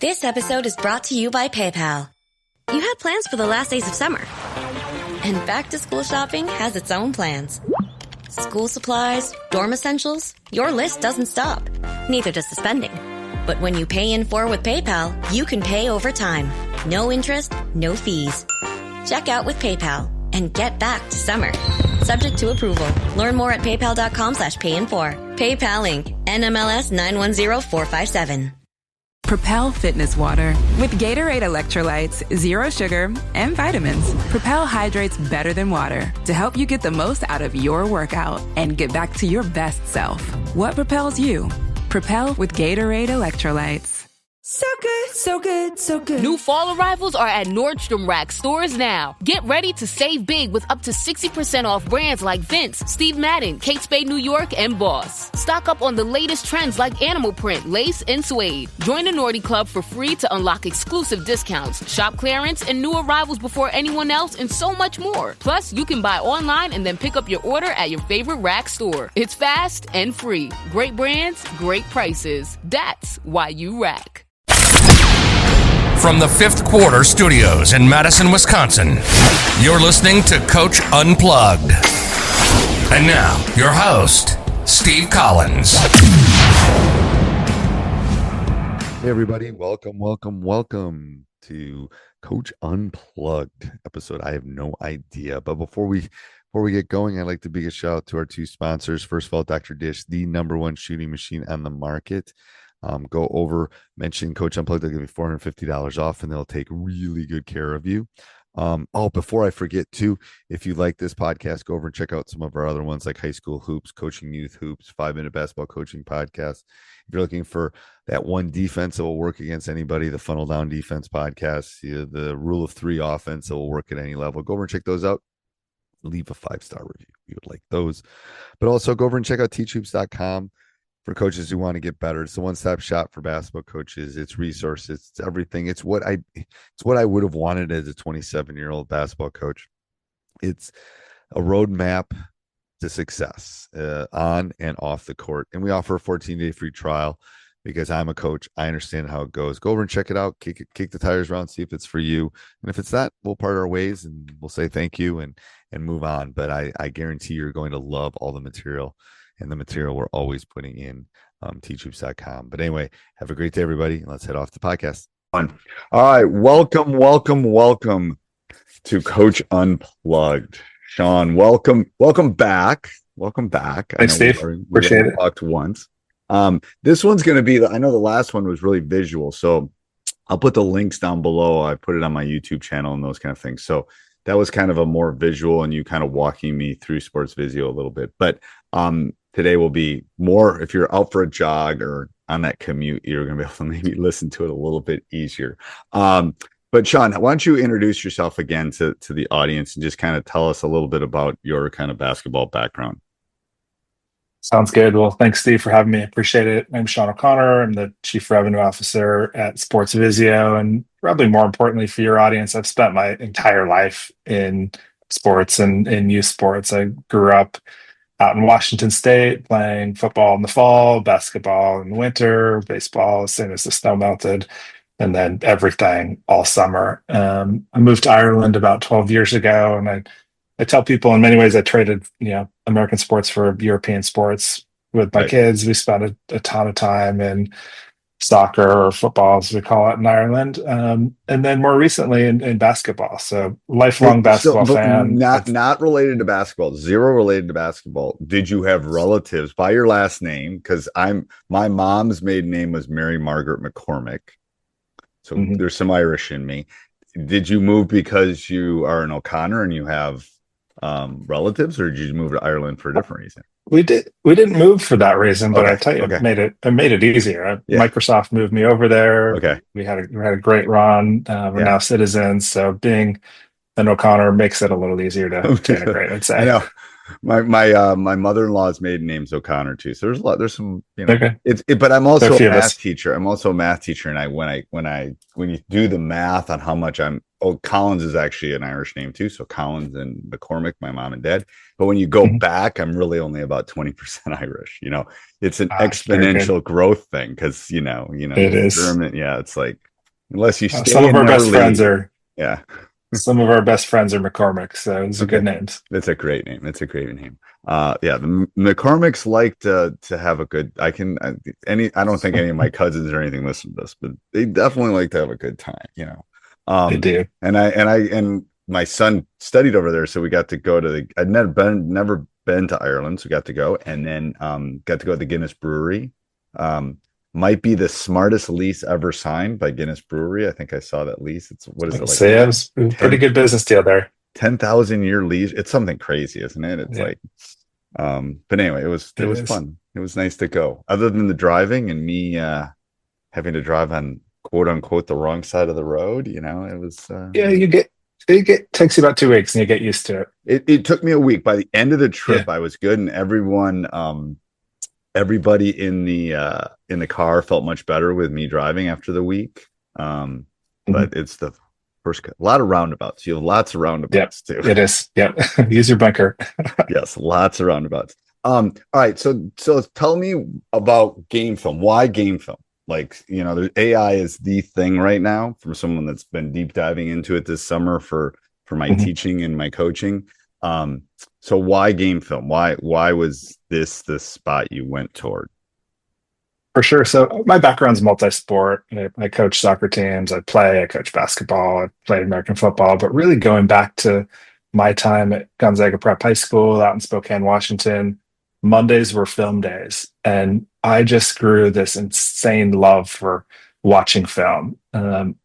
This episode is brought to you by PayPal. You had plans for the last days of summer. And back-to-school shopping has its own plans. School supplies, dorm essentials, your list doesn't stop. Neither does the spending. But when you pay in full with PayPal, you can pay over time. No interest, no fees. Check out with PayPal and get back to summer. Subject to approval. Learn more at paypal.com/payinfor. PayPal Inc. NMLS 910457. Propel Fitness Water. With Gatorade electrolytes, zero sugar, and vitamins, Propel hydrates better than water to help you get the most out of your workout and get back to your best self. What propels you? Propel with Gatorade electrolytes. So good, so good, so good. New fall arrivals are at Nordstrom Rack stores now. Get ready to save big with up to 60% off brands like Vince, Steve Madden, Kate Spade New York, and Boss. Stock up on the latest trends like animal print, lace, and suede. Join the Nordy Club for free to unlock exclusive discounts, shop clearance, and new arrivals before anyone else, and so much more. Plus, you can buy online and then pick up your order at your favorite Rack store. It's fast and free. Great brands, great prices. That's why you Rack. From the Fifth Quarter Studios in Madison, Wisconsin, you're listening to Coach Unplugged. And now, your host, Steve Collins. Hey, everybody. Welcome to Coach Unplugged episode. I have no idea. But before we get going, I'd like to big a shout out to our two sponsors. First of all, Dr. Dish, the #1 shooting machine on the market. Go over, mention Coach Unplugged, they'll give you $450 off, and they'll take really good care of you. Before I forget too, if you like this podcast, go over and check out some of our other ones like High School Hoops, Coaching Youth Hoops, 5-Minute Basketball Coaching Podcast. If you're looking for that one defense that will work against anybody, the Funnel Down Defense Podcast, the Rule of 3 offense that will work at any level, go over and check those out. Leave a 5-star review. We would like those. But also go over and check out teachhoops.com. For coaches who want to get better. It's a one-stop shop for basketball coaches. It's resources, it's everything. It's what I would have wanted as a 27-year-old basketball coach. It's a roadmap to success on and off the court. And we offer a 14-day free trial because I'm a coach. I understand how it goes. Go over and check it out. Kick the tires around, see if it's for you. And if it's not, we'll part our ways and we'll say thank you and move on. But I guarantee you're going to love all the material. And the material we're always putting in teachhoops.com. But anyway, have a great day, everybody. Let's head off the podcast. All right. Welcome to Coach Unplugged. Sean, welcome back. Thanks, Steve. Appreciate it. Talked once. This one's going to be, I know the last one was really visual. So I'll put the links down below. I put it on my YouTube channel and those kind of things. So that was kind of a more visual and you kind of walking me through SportsVisio a little bit. But today will be more, if you're out for a jog or on that commute, you're going to be able to maybe listen to it a little bit easier. But Sean, why don't you introduce yourself again to the audience and just kind of tell us a little bit about your kind of basketball background? Sounds good. Well, thanks, Steve, for having me. Appreciate it. I'm Sean O'Connor. I'm the Chief Revenue Officer at SportsVisio. And probably more importantly for your audience, I've spent my entire life in sports and in youth sports. I grew up out in Washington State playing football in the fall, basketball in the winter, baseball as soon as the snow melted, and then everything all summer. I moved to Ireland about 12 years ago, and I tell people in many ways I traded, American sports for European sports with my kids. We spent a ton of time in soccer or football, as we call it in Ireland, and then more recently in basketball. So lifelong basketball fan. Not related to basketball. Zero related to basketball. Did you have relatives by your last name? Because my mom's maiden name was Mary Margaret McCormick, so there's some Irish in me. Did you move because you are an O'Connor and you have relatives, or did you move to Ireland for a different reason? We didn't move for that reason, but I tell you, it made it easier. Microsoft moved me over there. Okay. We had a great run. We're now citizens. So being an O'Connor makes it a little easier to integrate, I'd say. I know. My mother-in-law's maiden name's O'Connor too. So there's some, but I'm also a math teacher. And when you do the math on how much I'm Collins is actually an Irish name too. So Collins and McCormick, my mom and dad. But when you go back, I'm really only about 20% Irish. It's an exponential growth thing because it is. German. Yeah, it's like unless you stay some of and our never best friends leave. are Yeah. Some of our best friends are McCormick, so those are good names. That's a great name. It's a great name. The McCormicks like to have a good. I don't think any of my cousins or anything listen to this, but they definitely like to have a good time. They do. And my son studied over there, so we got to go to I'd never been to Ireland, so we got to go, and then got to go to the Guinness Brewery. Might be the smartest lease ever signed by Guinness Brewery. I think I saw that lease. It was a pretty good business deal there. 10,000 year lease. It's something crazy, isn't it? It's like, but anyway, it was fun. It was nice to go. Other than the driving and me having to drive on quote unquote the wrong side of the road, it was. It takes you about 2 weeks and you get used to it. It took me a week. By the end of the trip, I was good, and everybody in the car felt much better with me driving after the week. But it's the first, a lot of roundabouts. You have lots of roundabouts too. It is. Yep. Use your bunker. Yes, lots of roundabouts. All right. So tell me about game film. Why game film? Like, AI is the thing right now from someone that's been deep diving into it this summer for my teaching and my coaching. So why game film? Why was this the spot you went toward? For sure. So my background's multi-sport. I coach soccer teams. I coach basketball. I played American football. But really going back to my time at Gonzaga Prep High School out in Spokane, Washington, Mondays were film days. And I just grew this insane love for watching film.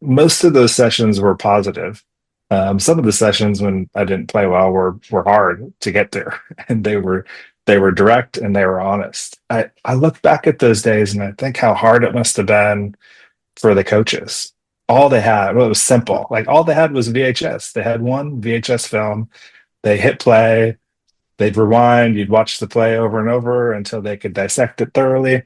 Most of those sessions were positive. Some of the sessions when I didn't play well were hard to get there, and they were direct and they were honest. I look back at those days and I think how hard it must have been for the coaches. All they had, it was simple. Like all they had was VHS. They had one VHS film. They hit play. They'd rewind. You'd watch the play over and over until they could dissect it thoroughly.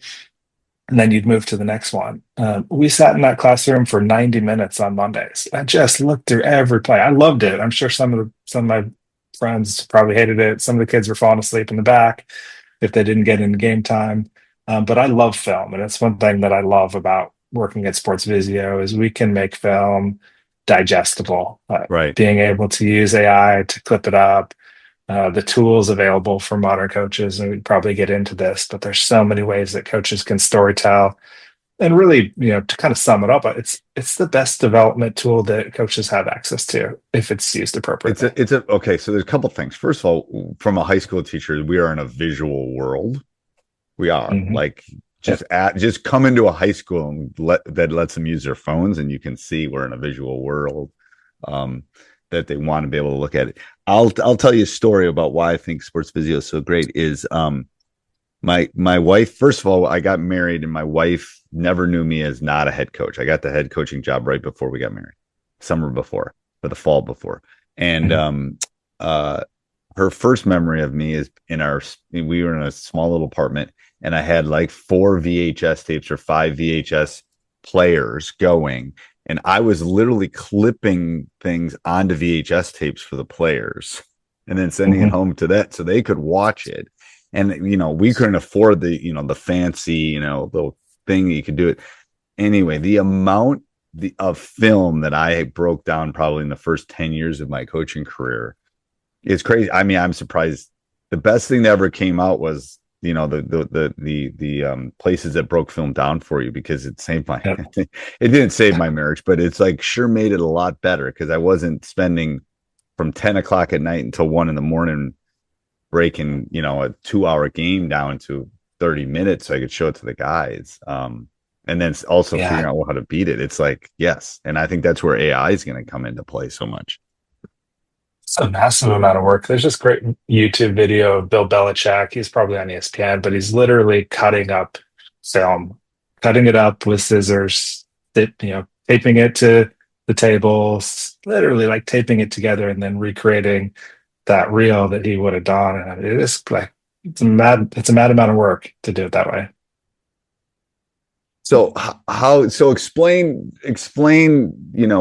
And then you'd move to the next one. We sat in that classroom for 90 minutes on Mondays. I just looked through every play. I loved it. I'm sure some of my friends probably hated it. Some of the kids were falling asleep in the back if they didn't get into game time. But I love film, and it's one thing that I love about working at SportsVisio is we can make film digestible. Right. Being able to use AI to clip it up. The tools available for modern coaches, and we'd probably get into this, but there's so many ways that coaches can storytell. And really, to kind of sum it up, it's the best development tool that coaches have access to if it's used appropriately. Okay. So there's a couple things. First of all, from a high school teacher, we are in a visual world. We are like just come into a high school and that lets them use their phones, and you can see we're in a visual world. That they want to be able to look at it. I'll tell you a story about why I think SportsVisio is so great. Is my wife, first of all, I got married and my wife never knew me as not a head coach. I got the head coaching job right before we got married, summer before, or the fall before. And her first memory of me is we were in a small little apartment, and I had like 4 VHS tapes or 5 VHS players going. And I was literally clipping things onto VHS tapes for the players and then sending it home to that so they could watch it. And, we couldn't afford the fancy, the thing that you could do it. Anyway, the amount of film that I broke down probably in the first 10 years of my coaching career is crazy. I mean, I'm surprised. The best thing that ever came out was, the places that broke film down for you, because it saved it didn't save my marriage, but it's like sure made it a lot better because I wasn't spending from 10 o'clock at night until 1 a.m. breaking, a 2-hour game down to 30 minutes so I could show it to the guys. And then also figuring out how to beat it. It's like, yes. And I think that's where AI is going to come into play so much. It's a massive amount of work. There's this great YouTube video of Bill Belichick. He's probably on ESPN, but he's literally cutting up film, cutting it up with scissors, taping it to the table, literally like taping it together and then recreating that reel that he would have done. And it is like, it's a mad amount of work to do it that way. So explain,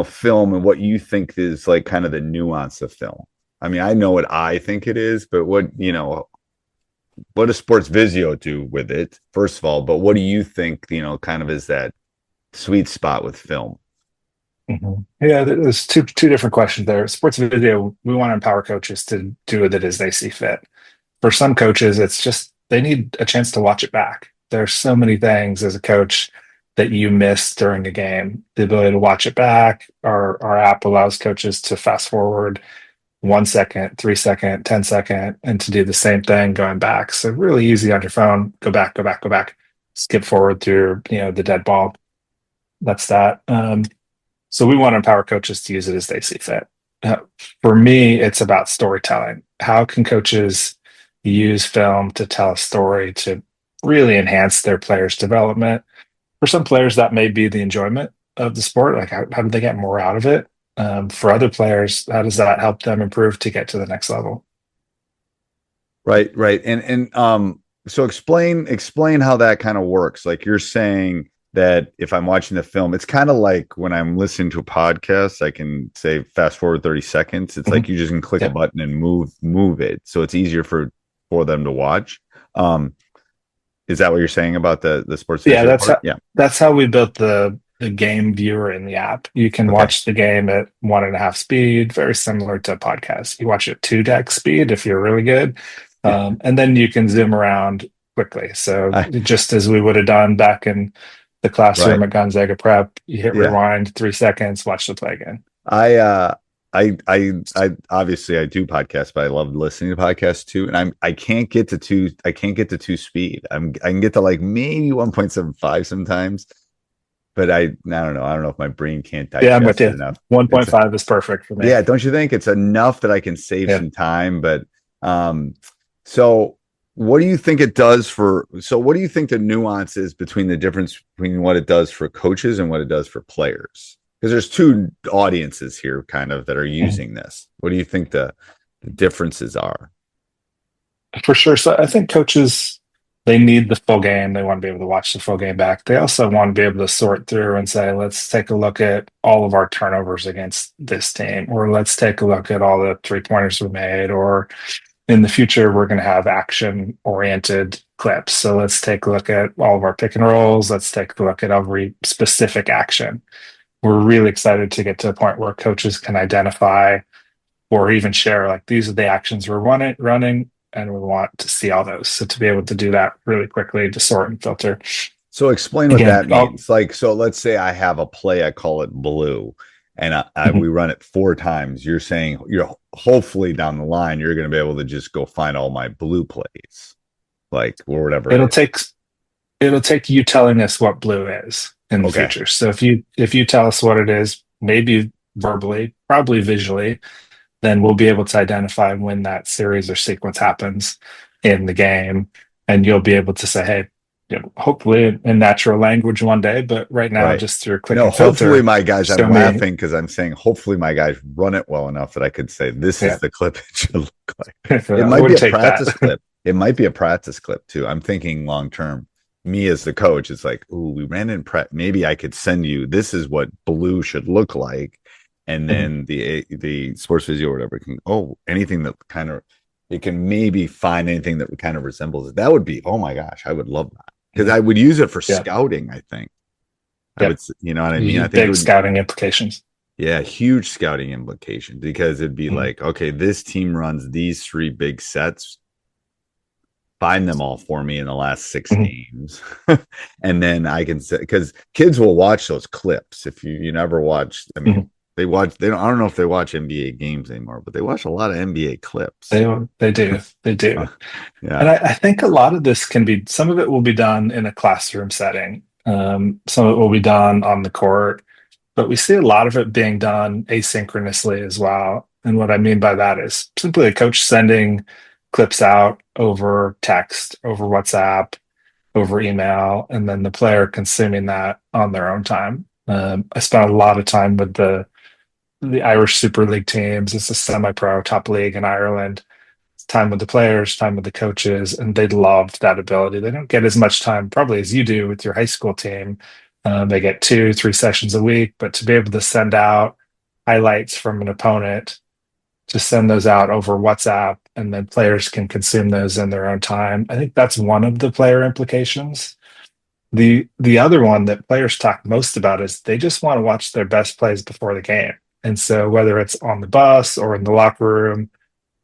film and what you think is like kind of the nuance of film. I mean, I know what I think it is, but what does SportsVisio do with it, first of all? But what do you think, kind of is that sweet spot with film? Mhm. Yeah, there's two different questions there. SportsVisio, we want to empower coaches to do with it as they see fit. For some coaches, it's just they need a chance to watch it back. There's so many things as a coach that you miss during a game. The ability to watch it back. Our app allows coaches to fast forward 1 second, 3 second, 10 second, and to do the same thing going back. So really easy on your phone. Go back, go back, go back. Skip forward through the dead ball. That's that. So we want to empower coaches to use it as they see fit. For me, it's about storytelling. How can coaches use film to tell a story to really enhance their players' development? For some players, that may be the enjoyment of the sport. Like, how do they get more out of it? For other players, how does that help them improve to get to the next level? Right. So explain how that kind of works. Like you're saying that if I'm watching the film, it's kind of like when I'm listening to a podcast, I can say fast forward 30 seconds. It's like you just can click a button and move it. So it's easier for them to watch. Is that what you're saying about the sports? Yeah, that's how we built the game viewer in the app. You can watch the game at 1.5 speed, very similar to a podcast. You watch it 2x speed if you're really good. And then you can zoom around quickly. So just as we would have done back in the classroom at Gonzaga Prep, you hit rewind 3 seconds, watch the play again. I obviously I do podcasts, but I love listening to podcasts too. And I can't get to two speed. I can get to like maybe 1.75 sometimes, but I don't know. I don't know if my brain can't digest I'm with you. enough. 1.5 is perfect for me. Yeah, don't you think it's enough that I can save some time? But so what do you think it does what do you think the nuance is between the difference between what it does for coaches and what it does for players? Because there's two audiences here kind of that are using this. What do you think the differences are? For sure. So I think coaches, they need the full game. They want to be able to watch the full game back. They also want to be able to sort through and say, let's take a look at all of our turnovers against this team, or let's take a look at all the 3-pointers we made, or in the future, we're going to have action-oriented clips. So let's take a look at all of our pick and rolls. Let's take a look at every specific action. We're really excited to get to a point where coaches can identify or even share, like, these are the actions we're running, and we want to see all those. So to be able to do that really quickly, to sort and filter. So explain what that means. So let's say I have a play, I call it blue, and we run it 4 times. You're saying hopefully down the line, you're going to be able to just go find all my blue plays, like, or whatever. It'll take you telling us what blue is in the future. So if you tell us what it is, maybe verbally, probably visually, then we'll be able to identify when that series or sequence happens in the game, and you'll be able to say, hey, hopefully in natural language one day, but right now just through a quick filter. Hopefully my guys, I'm laughing because I'm saying hopefully my guys run it well enough that I could say this is the clip it should look like. It might be a practice clip. It might be a practice clip too. I'm thinking long term. Me as the coach, it's like, ooh, we ran in prep. Maybe I could send you, this is what blue should look like. And then the SportsVisio or whatever can, anything that kind of, it can maybe find anything that kind of resembles it. That would be, oh my gosh, I would love that. Because I would use it for scouting, I think. I would, you know what I mean? I think big scouting implications. Yeah, huge scouting implications, because it'd be like, okay, this team runs these 3 big sets. Find them all for me in the last 6 games. And then I can say, because kids will watch those clips. If you never watched, I mean, I don't know if they watch NBA games anymore, but they watch a lot of NBA clips. They do. Yeah. And I think a lot of this some of it will be done in a classroom setting. Some of it will be done on the court, but we see a lot of it being done asynchronously as well. And what I mean by that is simply a coach sending clips out over text, over WhatsApp, over email, and then the player consuming that on their own time. I spent a lot of time with the Irish Super League teams. It's a semi-pro top league in Ireland. time with the players, time with the coaches, and they loved that ability. They don't get as much time probably as you do with your high school team. They get 2-3 sessions a week, but to be able to send out highlights from an opponent, to send those out over WhatsApp, and then players can consume those in their own time. I think that's one of the player implications. The other one that players talk most about is they just want to watch their best plays before the game. And so whether it's on the bus or in the locker room,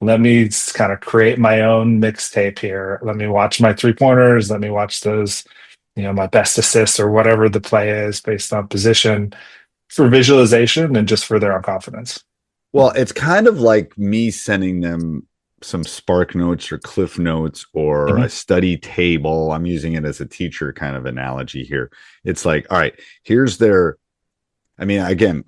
let me kind of create my own mixtape here. Let me watch my 3-pointers. Let me watch those, my best assists or whatever the play is based on position, for visualization and just for their own confidence. Well, it's kind of like me sending them some Spark Notes or Cliff Notes or a study table. I'm using it as a teacher kind of analogy here. It's like, all right, here's again,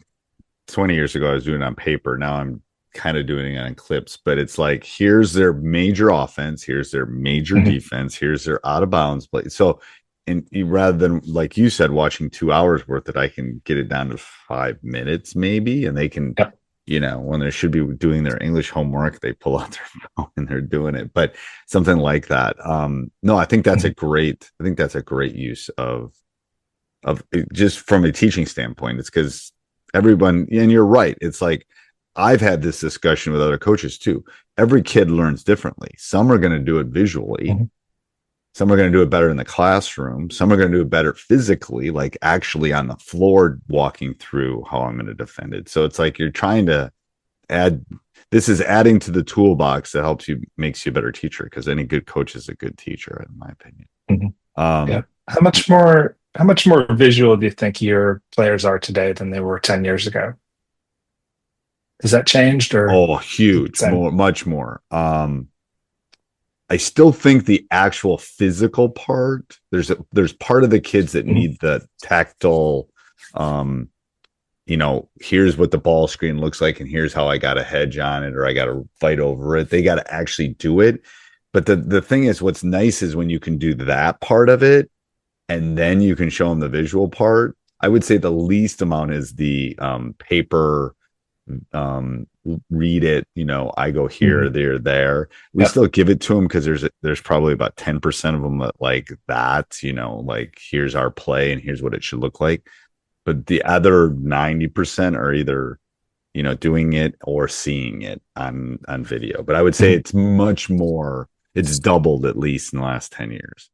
20 years ago, I was doing it on paper. Now I'm kind of doing it on clips, but it's like, here's their major offense. Here's their major defense. Here's their out of bounds play. So, and rather than, like you said, watching 2 hours worth, I can get it down to 5 minutes maybe. And they can, when they should be doing their English homework, they pull out their phone and they're doing it, but something like that. No, I think that's a great use of just from a teaching standpoint. It's because everyone, and you're right. It's like, I've had this discussion with other coaches too. Every kid learns differently. Some are going to do it visually. Some are going to do it better in the classroom. Some are going to do it better physically, like actually on the floor, walking through how I'm going to defend it. So it's like you're trying to this is adding to the toolbox that makes you a better teacher, because any good coach is a good teacher, in my opinion. How much more visual do you think your players are today than they were 10 years ago? Has that changed? Or huge, much more. I still think the actual physical part, there's part of the kids that need the tactile, here's what the ball screen looks like, and here's how I got to hedge on it, or I got to fight over it. They got to actually do it. But the thing is, what's nice is when you can do that part of it, and then you can show them the visual part. I would say the least amount is the paper, read it, I go here, there. We still give it to them because there's probably about 10% of them that like that, like here's our play and here's what it should look like. But the other 90% are either, doing it or seeing it on video. But I would say it's much more, it's doubled at least in the last 10 years.